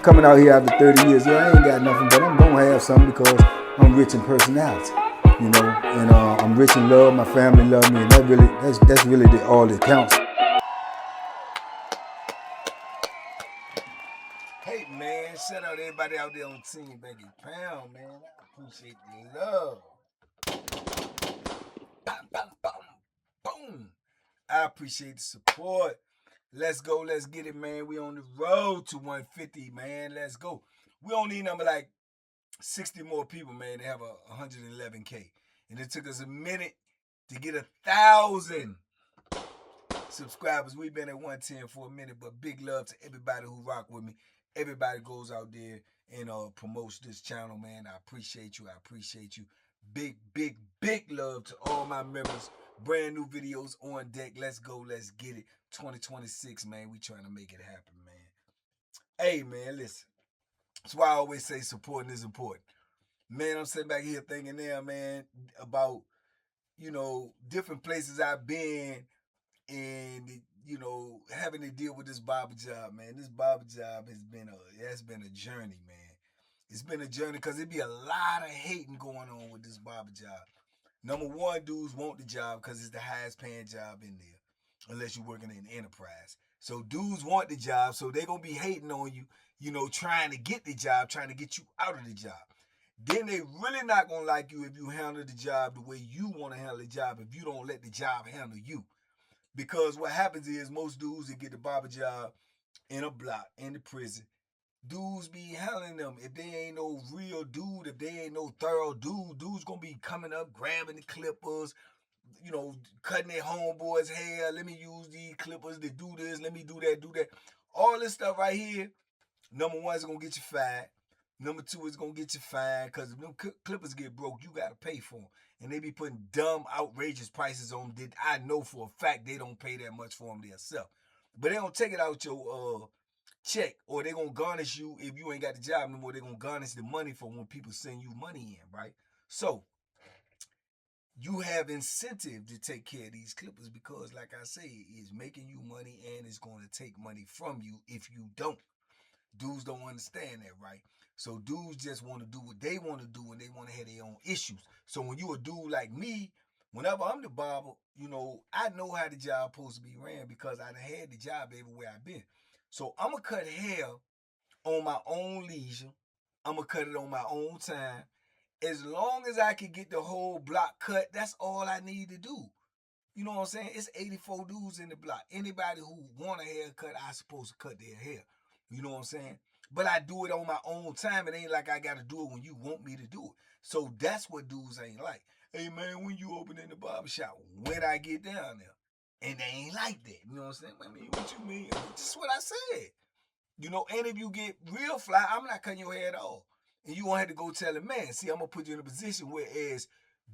coming out here after 30 years. Yeah, I ain't got nothing, but I'm gonna have something because I'm rich in personality, you know, and I'm rich in love. My family love me, and that's really all that counts. Hey man, shout out to everybody out there on Team Banky Pound, man. I appreciate the love. Bam, bam, bam, boom. I appreciate the support. Let's go, let's get it, man. We on the road to 150, man. Let's go. We only need number like 60 more people, man, to have 111K. And it took us a minute to get 1,000 subscribers. We've been at 110 for a minute, but big love to everybody who rock with me. Everybody goes out there and promotes this channel, man. I appreciate you. I appreciate you. Big, big, big love to all my members. Brand new videos on deck. Let's go. Let's get it. 2026, man. We trying to make it happen, man. Hey, man, listen. That's why I always say supporting is important. Man, I'm sitting back here thinking now, man, about, you know, different places I've been and, you know, having to deal with this barber job, man. This barber job has been a journey, man. It's been a journey because it be a lot of hating going on with this barber job. Number one, dudes want the job because it's the highest paying job in there, unless you're working in enterprise. So dudes want the job, so they're going to be hating on you, you know, trying to get the job, trying to get you out of the job. Then they really not going to like you if you handle the job the way you want to handle the job, if you don't let the job handle you. Because what happens is most dudes that get the barber job in a block, in the prison, dudes be handling them. If they ain't no real dude, if they ain't no thorough dude, dudes gonna be coming up, grabbing the clippers, you know, cutting their homeboys' hair. Let me use these clippers to do this. Let me do that, do that. All this stuff right here, number one, is gonna get you fired. Number two, is gonna get you fined because if them clippers get broke, you gotta pay for them. And they be putting dumb, outrageous prices on them that I know for a fact they don't pay that much for them themselves. But they don't take it out your check, or they gonna garnish you if you ain't got the job no more. They gonna garnish the money for when people send you money in, right? So you have incentive to take care of these clippers because, like I say, it's making you money and it's going to take money from you if you don't. Dudes don't understand that, right? So dudes just want to do what they want to do and they want to have their own issues. So when you a dude like me, whenever I'm the barber, you know, I know how the job supposed to be ran because I done had the job everywhere I've been. So I'm going to cut hair on my own leisure. I'm going to cut it on my own time. As long as I can get the whole block cut, that's all I need to do. You know what I'm saying? It's 84 dudes in the block. Anybody who want a haircut, I supposed to cut their hair. You know what I'm saying? But I do it on my own time. It ain't like I got to do it when you want me to do it. So that's what dudes ain't like. Hey, man, when you open in the barbershop, when I get down there. And they ain't like that. You know what I'm saying? I mean, what you mean? That's what I said. You know, and if you get real fly, I'm not cutting your hair at all. And you won't have to go tell him, man, see, I'm going to put you in a position where it's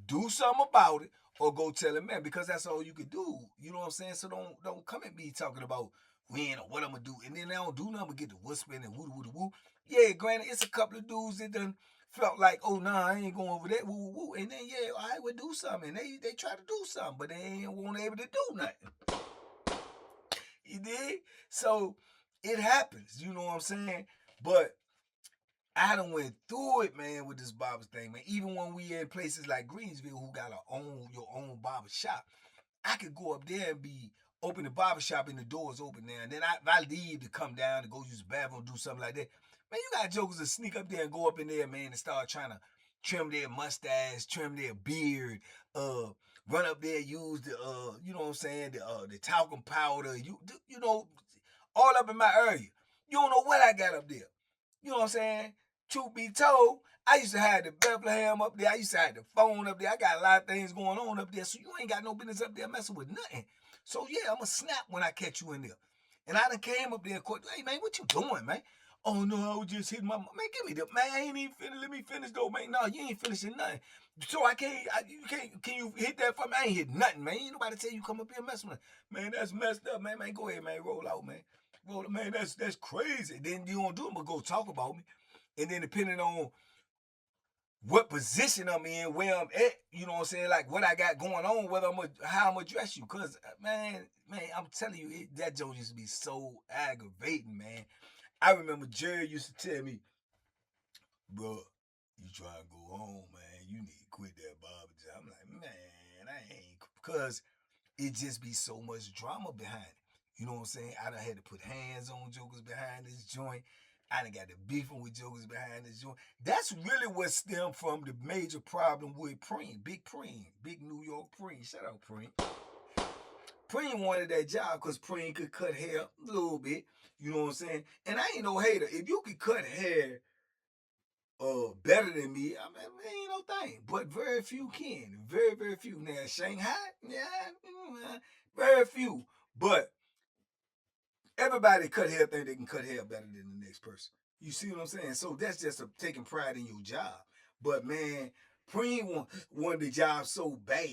do something about it or go tell him, man, because that's all you can do. You know what I'm saying? So don't come at me talking about when or what I'm going to do. And then they don't do nothing but get the whispering and woo-woo-woo. Yeah, granted, it's a couple of dudes that done felt like, oh, nah, I ain't going over that, woo-woo-woo. And then, yeah, I would do something. And they try to do something, but they ain't won't able to do nothing. You dig? So it happens, you know what I'm saying? But I done went through it, man, with this barber thing, man. Even when we in places like Greensville, who got your own barber shop, I could go up there and be open the barber shop and the doors open there. And then if I leave to come down to go use the bathroom, do something like that. Man, you got jokers that sneak up there and go up in there, man, and start trying to trim their mustache, trim their beard, run up there, use the you know what I'm saying, the talcum powder, you know, all up in my area. You don't know what I got up there. You know what I'm saying? Truth be told, I used to have the Bethlehem up there. I used to have the phone up there. I got a lot of things going on up there. So you ain't got no business up there messing with nothing. So yeah, I'm going to snap when I catch you in there. And I done came up there and caught, hey man, what you doing, man? Oh no, I was just hitting my, man, give me the, man, I ain't even finished. Let me finish though, man. No, you ain't finishing nothing. So can you hit that for me? I ain't hit nothing, man. Ain't nobody tell you come up here messing with me. Man, that's messed up, man. Man, go ahead, man, roll out, man. Roll, man, that's crazy. Then you don't do it, but go talk about me. And then depending on what position I'm in, where I'm at, you know what I'm saying, like what I got going on, how I'm gonna dress you. Cause man, I'm telling you, that joke used to be so aggravating, man. I remember Jerry used to tell me, bro, you trying to go home, man. You need to quit that barber job. I'm like, man, I ain't. Because it just be so much drama behind it. You know what I'm saying? I done had to put hands on jokers behind this joint. I done got the beefing with jokers behind this joint. That's really what stemmed from the major problem with Preem. Big New York Preem. Shout out Preem. Preem wanted that job because Preem could cut hair a little bit. You know what I'm saying? And I ain't no hater. If you could cut hair better than me, I mean, ain't no thing. But very few can. Very few. Now, Shanghai, yeah, very few. But everybody cut hair think they can cut hair better than the next person. You see what I'm saying? So that's just taking pride in your job. But man, Preem wanted the job so bad,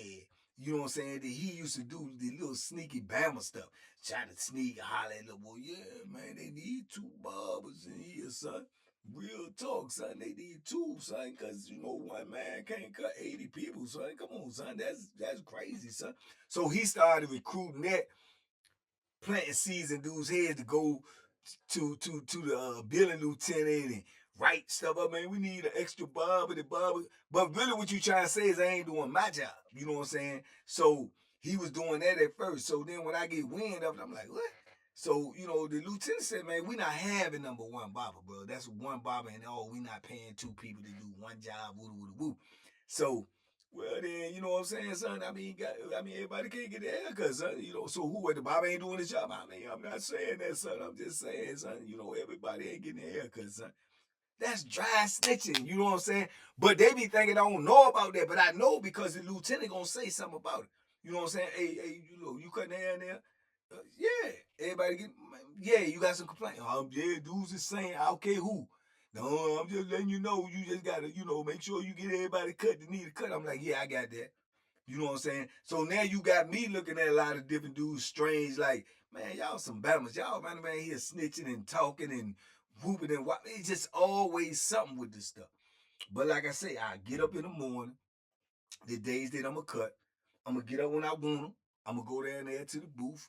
you know what I'm saying, that he used to do the little sneaky Bama stuff. Try to sneak, holler at little boy, yeah, man, they need 2 barbers in here, son. Real talk, son. They need 2, son, because, you know, one man can't cut 80 people, son. Come on, son. That's crazy, son. So he started recruiting that, planting seeds in dudes' heads to go to the billing lieutenant and write stuff up. Man, we need an extra barber, the barber. But really, what you trying to say is I ain't doing my job. You know what I'm saying? So he was doing that at first. So then when I get wind of it, I'm like, what? So, you know, the lieutenant said, man, we not having number 1 barber, bro. That's 1 barber and all. We not paying 2 people to do 1 job, woo. So, well then, you know what I'm saying, son? I mean, everybody can't get their haircut, son. You know, so who? The barber ain't doing his job. I mean, I'm not saying that, son. I'm just saying, son. You know, everybody ain't getting their haircut, son. That's dry snitching. You know what I'm saying? But they be thinking I don't know about that, but I know because the lieutenant gonna say something about it. You know what I'm saying? Hey, you know, you cutting hair in there? Yeah. Everybody get. Yeah, you got some complaint. Yeah, dudes is saying, okay, who? No, I'm just letting you know. You just gotta, you know, make sure you get everybody cut that need a cut. I'm like, yeah, I got that. You know what I'm saying? So now you got me looking at a lot of different dudes strange, like, man, y'all some bammers. Y'all man here snitching and talking and whooping and what. It's just always something with this stuff. But like I say, I get up in the morning, the days that I'm going to cut. I'm going to get up when I want them. I'm going to go down there to the booth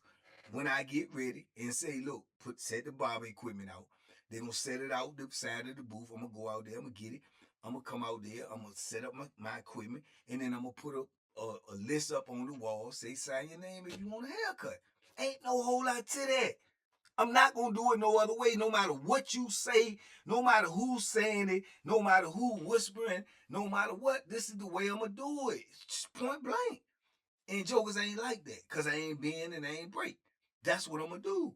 when I get ready and say, look, set the barber equipment out. They're going to set it out the side of the booth. I'm going to go out there. I'm going to get it. I'm going to come out there. I'm going to set up my equipment. And then I'm going to put a list up on the wall. Say, sign your name if you want a haircut. Ain't no whole lot to that. I'm not going to do it no other way, no matter what you say, no matter who's saying it, no matter who whispering, no matter what. This is the way I'm going to do it. Just point blank. And jokers ain't like that because I ain't bend and I ain't break. That's what I'm going to do.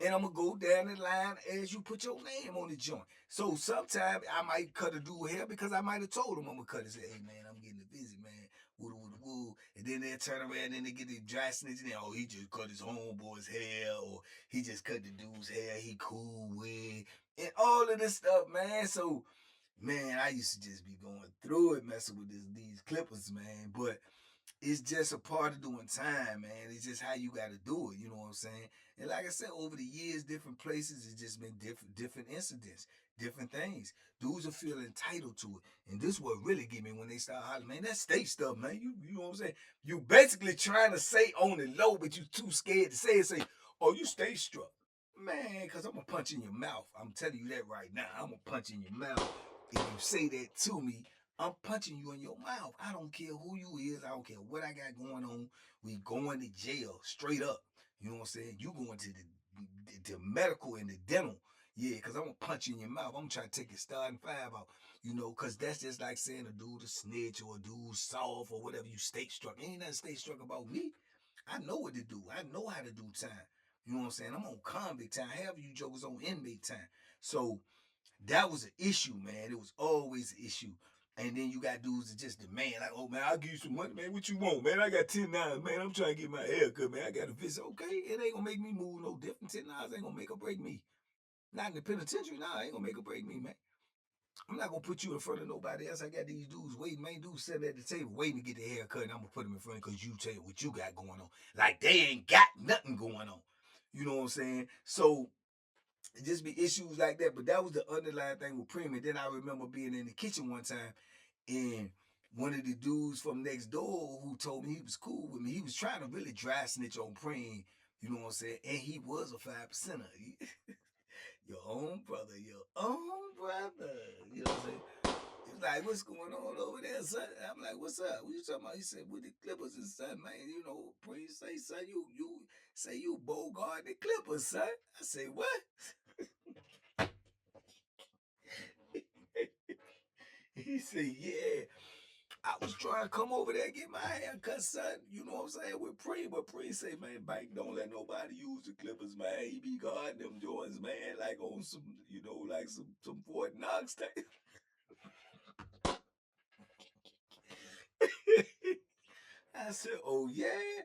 And I'm going to go down the line as you put your name on the joint. So sometimes I might cut a dude hair because I might have told him I'm going to cut it. Say, hey, man, I'm getting a visit, man. Woo. And then they'll turn around and they get the dry snitching. Oh, he just cut his homeboy's hair, or he just cut the dude's hair he cool with. And all of this stuff, man. So, man, I used to just be going through it, messing with these clippers, man. But it's just a part of doing time, man. It's just how you got to do it. You know what I'm saying? And like I said, over the years, different places, it's just been different incidents, different things. Dudes will feel entitled to it. And this what really get me when they start hollering, man, that state stuff, man. You know what I'm saying? You basically trying to say on the low, but you too scared to say it. Say, oh, you state struck. Man, because I'm going to punch in your mouth. I'm telling you that right now. I'm going to punch in your mouth. If you say that to me, I'm punching you in your mouth. I don't care who you is. I don't care what I got going on. We going to jail straight up. You know what I'm saying? You going to the medical and the dental. Yeah, because I'm going to punch you in your mouth. I'm trying to take your starting 5 out. You know, because that's just like saying a dude a snitch or a dude soft or whatever. You state struck. Ain't nothing state struck about me. I know what to do. I know how to do time. You know what I'm saying? I'm on convict time. Half of you jokers on inmate time. So that was an issue, man. It was always an issue. And then you got dudes that just demand, like, oh, man, I'll give you some money, man. What you want, man? I got $10, man. I'm trying to get my hair cut, man. I got a visit. Okay, it ain't going to make me move no different. $10 ain't going to make or break me. Not in the penitentiary, nah, ain't going to make or break me, man. I'm not going to put you in front of nobody else. I got these dudes waiting, man. Dudes sitting at the table waiting to get their hair cut, and I'm going to put them in front because you tell you what you got going on. Like they ain't got nothing going on. You know what I'm saying? So it just be issues like that. But that was the underlying thing with Preem. And then I remember being in the kitchen one time, and one of the dudes from next door who told me he was cool with me, he was trying to really dry snitch on Preem. You know what I'm saying? And he was a 5%er. Your own brother, your own brother. You know what I'm saying? He was like, what's going on over there, son? I'm like, what's up? What you talking about? He said, with the Clippers and son, man, you know, Prince say, son, you say you Bogart the Clippers, son. I say, what? He said, yeah. I was trying to come over there and get my hair cut, son. You know what I'm saying? With Pre, but Pre say, man, Bank, don't let nobody use the Clippers, man. He be guarding them joints, man, like on some, you know, like some Fort Knox type. I said, oh yeah.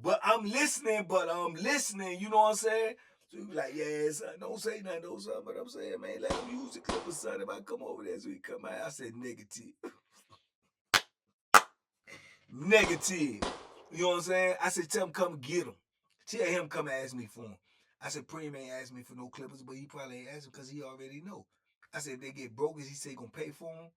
But I'm listening, you know what I'm saying? So he be like, yeah, son, don't say nothing, though, son. But I'm saying, man, let him use the Clippers, son. If I come over there, so he come out, I said, negative. Negative. You know what I'm saying? I said, tell him come get him. Tell him come ask me for him. I said, Preem ain't asked me for no Clippers, but he probably ain't asked him because he already know. I said, if they get broke, is he say gonna pay for them?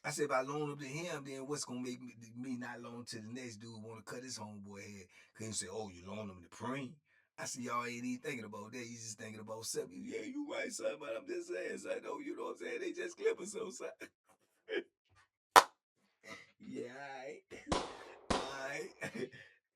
I said, if I loan them to him, then what's gonna make me not loan to the next dude want to cut his homeboy head? Cause he say, oh, you loan them to Preem? I said, y'all ain't even thinking about that. You just thinking about something. Yeah, you right, son, but I'm just saying, son. No, you know what I'm saying? They just Clippers, so son. Yeah, all right.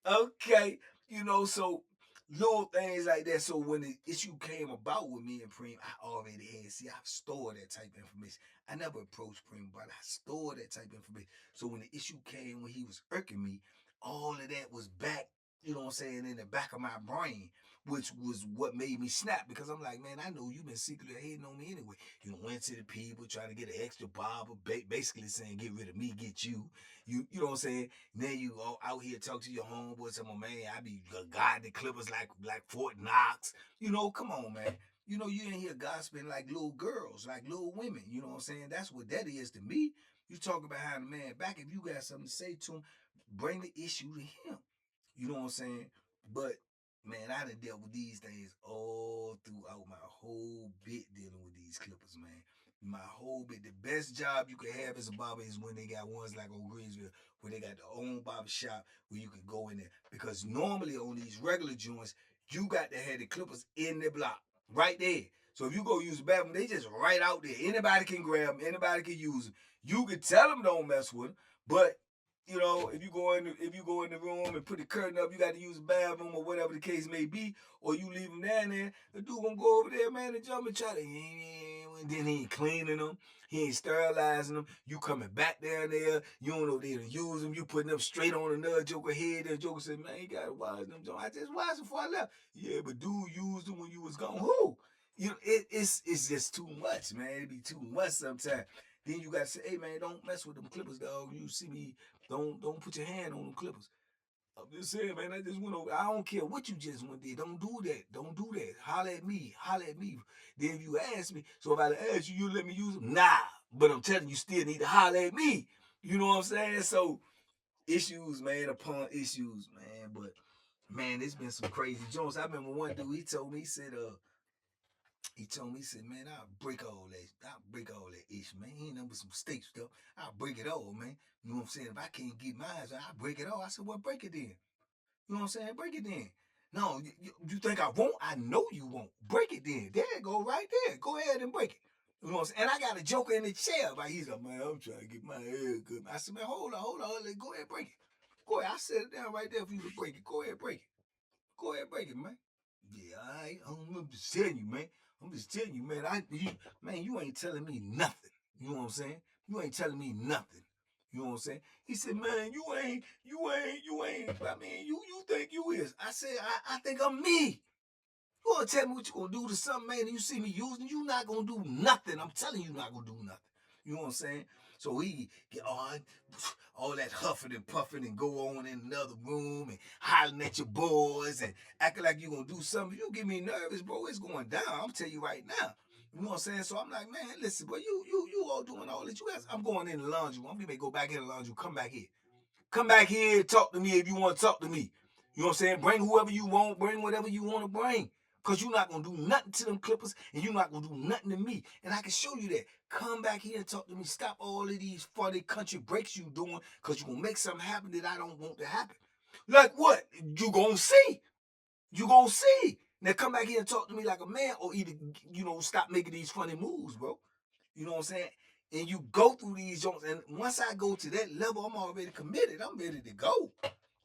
Okay. You know, so little things like that. So when the issue came about with me and Preem, I already had, see, I've stored that type of information. I never approached Preem, but I stored that type of information. So when the issue came when he was irking me, all of that was back, you know what I'm saying, in the back of my brain, which was what made me snap because I'm like, man, I know you've been secretly hating on me anyway. You went to the people trying to get an extra barber, basically saying, get rid of me, get you. You know what I'm saying? Then you all out here talk to your homeboys, say, man, I be guiding the Clippers like Fort Knox. You know, come on, man. You know, you in here gossiping like little girls, like little women. You know what I'm saying? That's what that is to me. You talking behind the man back. If you got something to say to him, bring the issue to him. You know what I'm saying? But man, I done dealt with these things all throughout my whole bit dealing with these Clippers, man. My whole bit. The best job you can have as a barber is when they got ones like on Greensville, where they got their own barber shop where you can go in there. Because normally on these regular joints, you got to have the Clippers in the block, right there. So if you go use the bathroom, they just right out there. Anybody can grab them. Anybody can use them. You can tell them don't mess with them, but you know, if you go in the room and put the curtain up, you got to use the bathroom or whatever the case may be, or you leave them down there. The dude gonna go over there, man, and jump and try to. And then he ain't cleaning them, he ain't sterilizing them. You coming back down there, you don't know they to use them. You putting them straight on another joker head. And joker said, man, you gotta wash them. I just washed them before I left. Yeah, but dude used them when you was gone. Who? You know, it's just too much, man. It be too much sometimes. Then you gotta say, hey man, don't mess with them Clippers, dog. You see me, don't put your hand on them Clippers. I'm just saying, man, I just went over. I don't care what you just went there. Don't do that. Don't do that. Holler at me. Holler at me. Then if you ask me, so if I ask you, you let me use them? Nah. But I'm telling you, still need to holler at me. You know what I'm saying? So issues, man, upon issues, man. But man, it's been some crazy joints. I remember one dude, he told me, he said, man, I'll break all that ish, man. He ain't number some steak stuff. I'll break it all, man. You know what I'm saying? If I can't get mine, I'll break it all. I said, well, break it then. You know what I'm saying? Break it then. No, you think I won't? I know you won't. Break it then. There you go, right there. Go ahead and break it. You know what I'm saying? And I got a joker in the chair. Like, he's like, man, I'm trying to get my hair good. I said, man, hold on. Go ahead, break it. Go ahead. I set it down right there for you to break it. Go ahead, break it. Go ahead, break it, man. Yeah, all right. I'm just telling you, man. I'm just telling you, man. You ain't telling me nothing. You know what I'm saying? You ain't telling me nothing. You know what I'm saying? He said, man, you ain't. I mean, you think you is. I said, I think I'm me. You gonna tell me what you gonna do to something, man, and you see me using, you not gonna do nothing. I'm telling you, not gonna do nothing. You know what I'm saying? So he get all that huffing and puffing and go on in another room and hollering at your boys and acting like you gonna do something. You get me nervous, bro. It's going down. I'm telling you right now. You know what I'm saying? So I'm like, man, listen, bro, you all doing all this. You guys, I'm going in the laundry room. I'm gonna go back in the laundry room. Come back here. Come back here and talk to me if you want to talk to me. You know what I'm saying? Bring whoever you want, bring whatever you want to bring. Because you're not going to do nothing to them Clippers and you're not going to do nothing to me. And I can show you that. Come back here and talk to me. Stop all of these funny country breaks you doing because you're going to make something happen that I don't want to happen. Like what? You going to see. You going to see. Now come back here and talk to me like a man, or either, you know, stop making these funny moves, bro. You know what I'm saying? And you go through these joints, and once I go to that level, I'm already committed. I'm ready to go.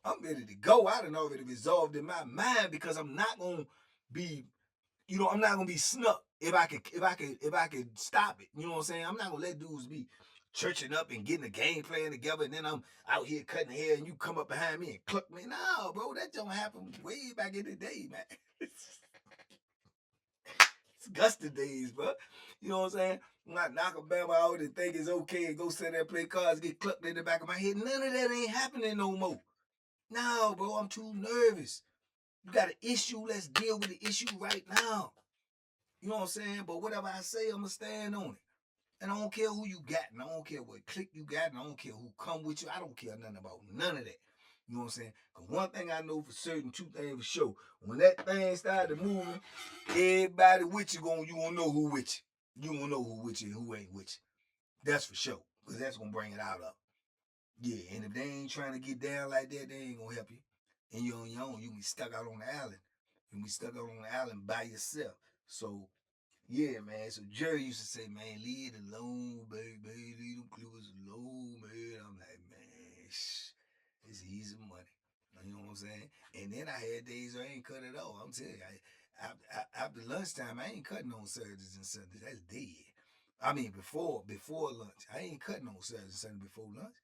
I'm ready to go. I done already resolved in my mind, because I'm not gonna be, you know, I'm not gonna be snuck if I could stop it. You know what I'm saying? I'm not gonna let dudes be churching up and getting a game plan together, and then I'm out here cutting hair, and you come up behind me and cluck me. No, bro, that don't happen way back in the day, man. It's Gusta days, bro. You know what I'm saying? When I knock a bama out and think it's okay and go sit there and play cards, get clucked in the back of my head. None of that ain't happening no more. No, bro, I'm too nervous. You got an issue, let's deal with the issue right now. You know what I'm saying? But whatever I say, I'm going to stand on it. And I don't care who you got, and I don't care what clique you got, and I don't care who come with you. I don't care nothing about none of that. You know what I'm saying? Because one thing I know for certain, two things for sure. When that thing started moving, everybody with you, you won't know who with you. You won't know who with you and who ain't with you. That's for sure. Because that's going to bring it out of. Yeah, and if they ain't trying to get down like that, they ain't going to help you. And you're on your own. You be stuck out on the island. You be stuck out on the island by yourself. So, yeah, man. So Jerry used to say, man, leave it alone, baby. Leave them clippers alone, man. I'm like, man, it's easy money. You know what I'm saying? And then I had days I ain't cut at all. I'm telling you, after lunchtime, I ain't cutting on Saturdays and Sundays. That's dead. I mean, before lunch, I ain't cutting on Saturdays and Sundays before lunch.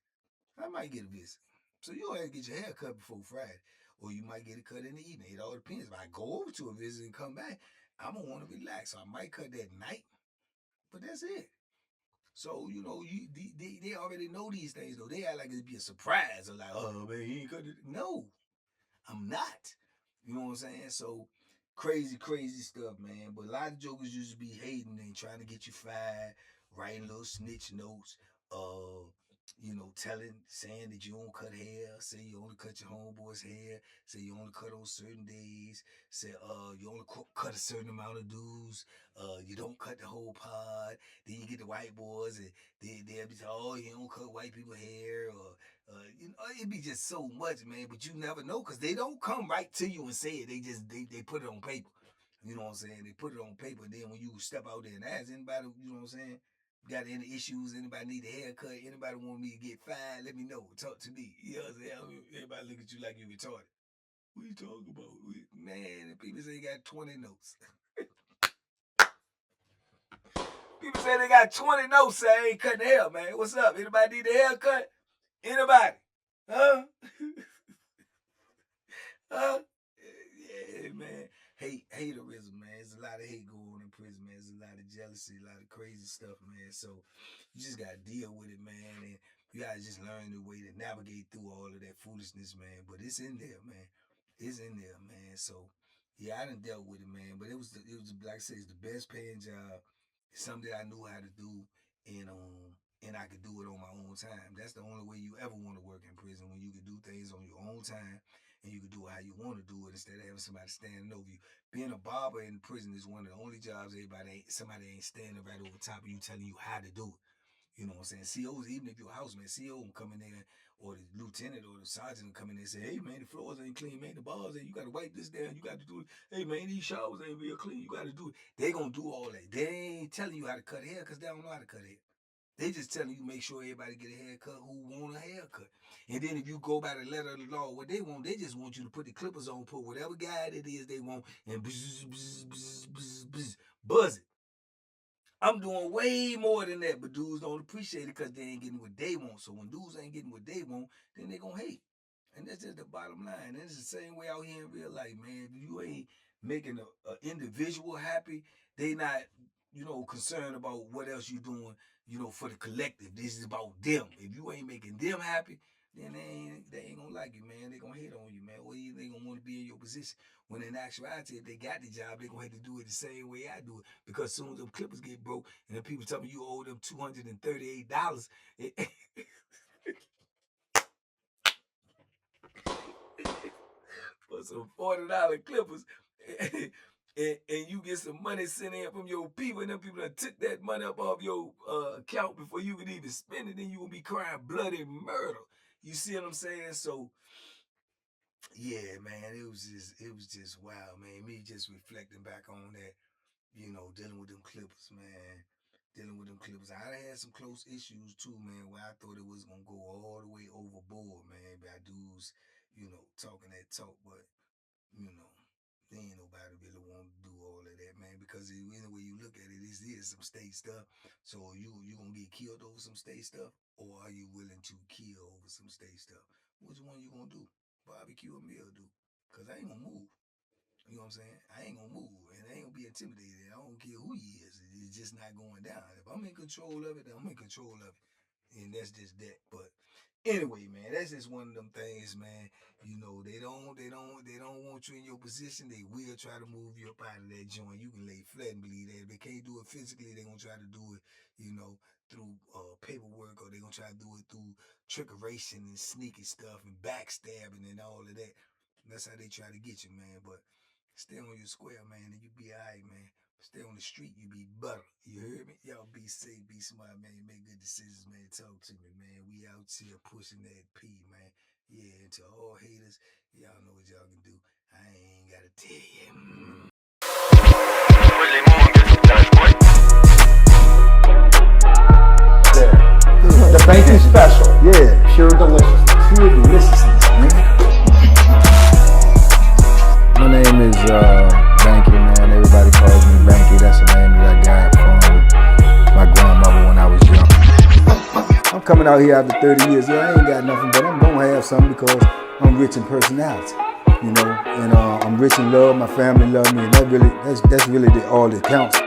I might get a visit. So you don't have to get your hair cut before Friday. Or you might get it cut in the evening. It all depends. If I go over to a visit and come back, I'm gonna want to relax. So I might cut that night. But that's it. So, you know, they already know these things though. They act like it'd be a surprise. Or like, oh man, he ain't cut it. No, I'm not. You know what I'm saying? So crazy stuff, man. But a lot of jokers used to be hating and trying to get you fired, writing little snitch notes, you know, saying that you don't cut hair, say you only cut your homeboy's hair, say you only cut on certain days, say you only cut a certain amount of dues, you don't cut the whole pod. Then you get the white boys and they'll be saying, oh, you don't cut white people hair, or you know, it'd be just so much, man. But you never know, because they don't come right to you and say it. They just they put it on paper. You know what I'm saying? They put it on paper. And then when you step out there and ask anybody, you know what I'm saying? Got any issues? Anybody need a haircut? Anybody want me to get fired? Let me know. Talk to me. You know what I'm saying? Everybody look at you like you retarded. What you talking about? Man, the people say they got 20 notes. People say they got 20 notes, say I ain't cutting hair, man. What's up? Anybody need a haircut? Anybody? Huh? Huh? Yeah, man. Haterism, man. There's a lot of hate going on in prison, man. There's a lot of jealousy, a lot of crazy stuff, man. So you just gotta deal with it, man. And you gotta just learn the way to navigate through all of that foolishness, man. But it's in there, man. It's in there, man. So yeah, I done dealt with it, man. But it was like I said, it's the best paying job. It's something that I knew how to do, and I could do it on my own time. That's the only way you ever want to work in prison, when you can do things on your own time and you can do it how you want to do it instead of having somebody standing over you. Being a barber in prison is one of the only jobs somebody ain't standing right over top of you telling you how to do it. You know what I'm saying? COs, even if you're a houseman, CO will come in there, or the lieutenant or the sergeant will come in there and say, hey man, the floors ain't clean, man, the bars ain't, you gotta wipe this down, you gotta do it. Hey man, these showers ain't real clean, you gotta do it. They gonna do all that. They ain't telling you how to cut hair, because they don't know how to cut hair. They just telling you make sure everybody get a haircut who want a haircut. And then if you go by the letter of the law, what they want, they just want you to put the clippers on, put whatever guide it is they want, and buzz it. I'm doing way more than that, but dudes don't appreciate it because they ain't getting what they want. So when dudes ain't getting what they want, then they gonna hate. And that's just the bottom line. And it's the same way out here in real life, man. If you ain't making an individual happy, they not, you know, concerned about what else you doing, you know, for the collective. This is about them. If you ain't making them happy, then they ain't gonna like you, man. They gonna hate on you, man. Or they gonna want to be in your position. When in actuality, if they got the job, they gonna have to do it the same way I do it. Because as soon as them clippers get broke and the people tell me you owe them $238, for some $40 clippers, and you get some money sent in from your people, and them people that took that money up off your account before you could even spend it, then you gonna be crying bloody murder. You see what I'm saying? So yeah, man, it was just wild, man. Me just reflecting back on that, dealing with them Clippers, man. Dealing with them Clippers. I had some close issues too, man, where I thought it was gonna go all the way overboard, man, by dudes, talking that talk, but you know, there ain't nobody really want to do all of that, man, because any way you look at it, this is some state stuff. So you gonna get killed over some state stuff, or are you willing to kill over some state stuff? Which one you gonna do? Barbecue or meal do? Cause I ain't gonna move. You know what I'm saying? I ain't gonna move, and I ain't gonna be intimidated. I don't care who he is. It's just not going down. If I'm in control of it, then I'm in control of it, and that's just that. But anyway, man, that's just one of them things, man. They don't want you in your position. They will try to move you up out of that joint. You can lay flat and believe that. If they can't do it physically, they gonna try to do it, through paperwork, or they gonna try to do it through trickeration and sneaky stuff and backstabbing and all of that. That's how they try to get you, man. But stay on your square, man, and you be alright, man. Stay on the street, you be butter. You heard me? Y'all be safe, be smart, man. Make good decisions, man. Talk to me, man. We out here pushing that P, man. Yeah, and to all haters, y'all know what y'all can do. I ain't gotta tell you. The banking special. Yeah. Pure deliciousness. Pure deliciousness, man. My name is Banky, man. Everybody calls me Banky. That's the name that I got from my grandmother when I was young. I'm coming out here after 30 years. Yeah, I ain't got nothing, but I'm gonna have something because I'm rich in personality, and I'm rich in love. My family love me, and that's really all that counts.